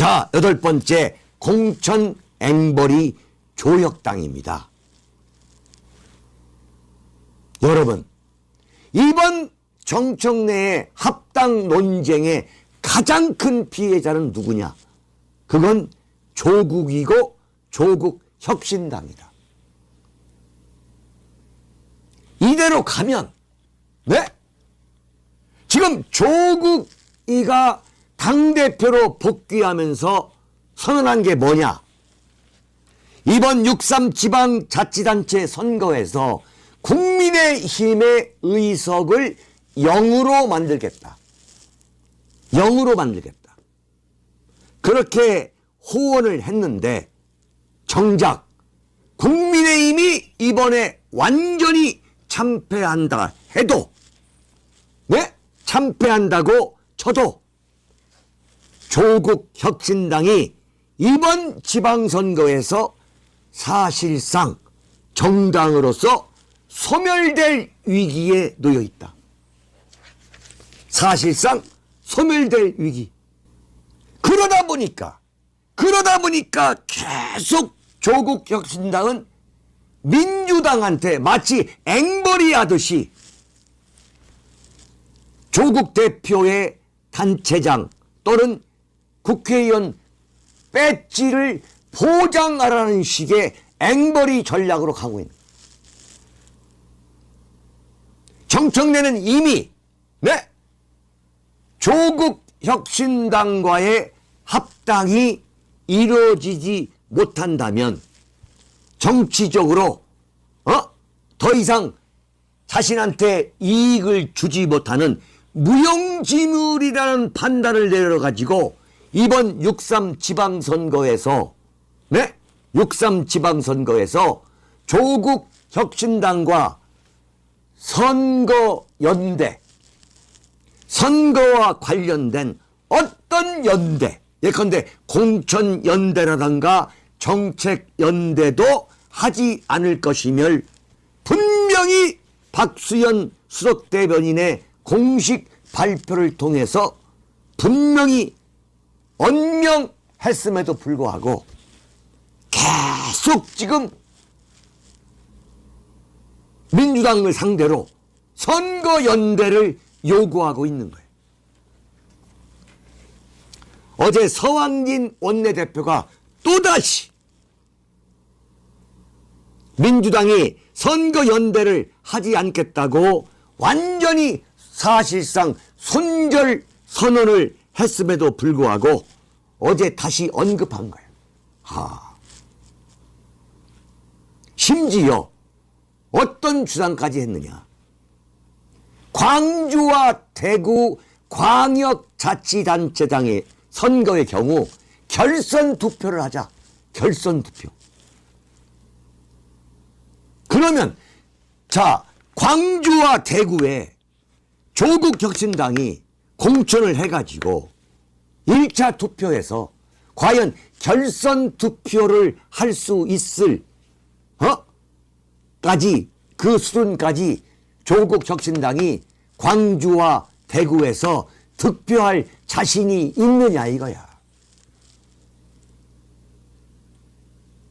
자, 8번째 공천 앵벌이 조혁당입니다. 여러분, 이번 정청래의 합당 논쟁의 가장 큰 피해자는 누구냐? 그건 조국이고 조국혁신당이다. 이대로 가면, 네? 지금 조국이가 당대표로 복귀하면서 선언한 게 뭐냐? 이번 6.3 지방자치단체 선거에서 국민의힘의 의석을 0으로 만들겠다. 0으로 만들겠다. 그렇게 호언을 했는데 정작 국민의힘이 이번에 완전히 참패한다 해도, 네? 참패한다고 쳐도 조국혁신당이 이번 지방선거에서 사실상 정당으로서 소멸될 위기에 놓여 있다. 사실상 소멸될 위기. 그러다 보니까 계속 조국혁신당은 민주당한테 마치 앵벌이 하듯이 조국 대표의 단체장 또는 국회의원 배지를 보장하라는 식의 앵벌이 전략으로 가고 있는. 정청래는 이미, 네, 조국혁신당과의 합당이 이루어지지 못한다면 정치적으로 더 이상 자신한테 이익을 주지 못하는 무용지물이라는 판단을 내려가지고 이번 6.3 지방선거에서, 네? 6.3 지방선거에서 조국혁신당과 선거연대, 선거와 관련된 어떤 연대, 예컨대 공천연대라든가 정책연대도 하지 않을 것임을 분명히 박수현 수석대변인의 공식 발표를 통해서 분명히 언명했음에도 불구하고 계속 지금 민주당을 상대로 선거연대를 요구하고 있는 거예요. 어제 서왕진 원내대표가 또다시 민주당이 선거연대를 하지 않겠다고 완전히 사실상 손절 선언을 했음에도 불구하고 어제 다시 언급한 거예요. 심지어 어떤 주장까지 했느냐. 광주와 대구 광역자치단체장의 선거의 경우 결선 투표를 하자. 결선 투표. 그러면 자, 광주와 대구에 조국혁신당이 공천을 해가지고 1차 투표에서 과연 결선 투표를 할 수 있을 까지, 그 수준까지 조국혁신당이 광주와 대구에서 득표할 자신이 있느냐 이거야.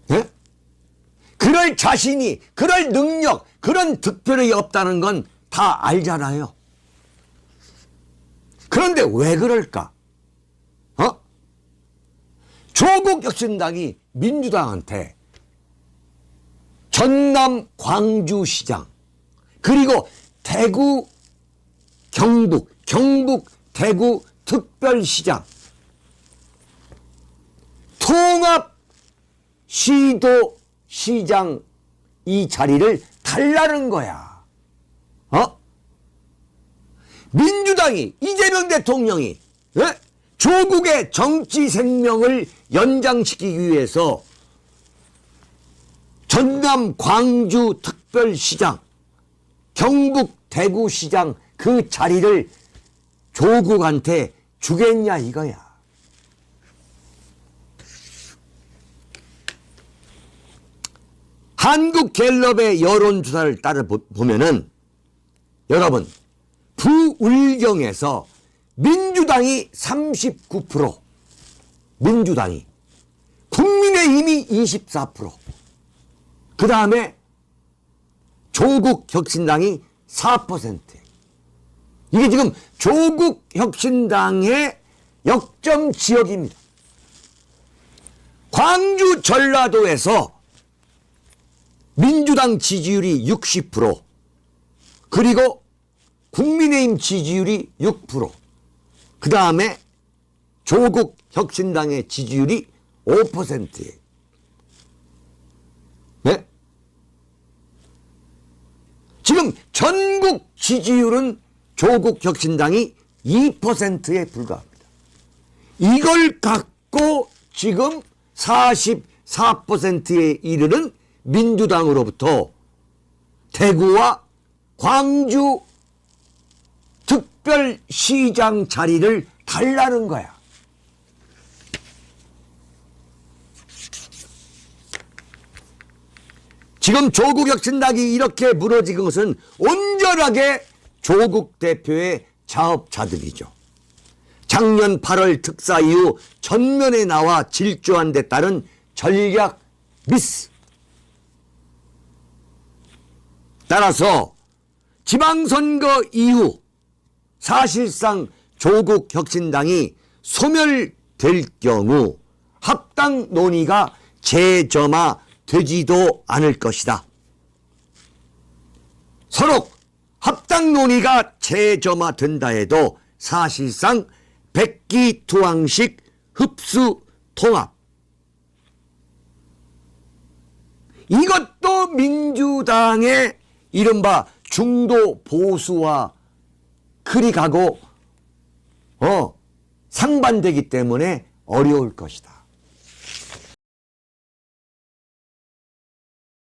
네? 그럴 자신이, 그럴 능력, 그런 득표력이 없다는 건 다 알잖아요. 그런데 왜 그럴까? 조국혁신당이 민주당한테 전남 광주시장, 그리고 대구 경북 대구 특별시장 통합 시도시장 이 자리를 달라는 거야. 민주당이, 이재명 대통령이, 예? 조국의 정치 생명을 연장시키기 위해서 전남 광주 특별시장, 경북 대구시장 그 자리를 조국한테 주겠냐 이거야. 한국갤럽의 여론조사를 따라 보면은 여러분, 부울경에서 민주당이 39%, 민주당이, 국민의힘이 24%, 그 다음에 조국혁신당이 4%. 이게 지금 조국혁신당의 역점 지역입니다. 광주 전라도에서 민주당 지지율이 60%, 그리고 국민의힘 지지율이 6%, 그 다음에 조국혁신당의 지지율이 5%예요. 네? 지금 전국 지지율은 조국혁신당이 2%에 불과합니다. 이걸 갖고 지금 44%에 이르는 민주당으로부터 대구와 광주 특별시장 자리를 달라는 거야. 지금 조국혁신당이 이렇게 무너진 것은 온전하게 조국 대표의 자업자득이죠. 작년 8월 특사 이후 전면에 나와 질주한 데 따른 전략 미스. 따라서 지방선거 이후 사실상 조국혁신당이 소멸될 경우 합당 논의가 재점화되지도 않을 것이다. 서로 합당 논의가 재점화된다 해도 사실상 백기투항식 흡수 통합, 이것도 민주당의 이른바 중도 보수와 그리 가고 상반되기 때문에 어려울 것이다.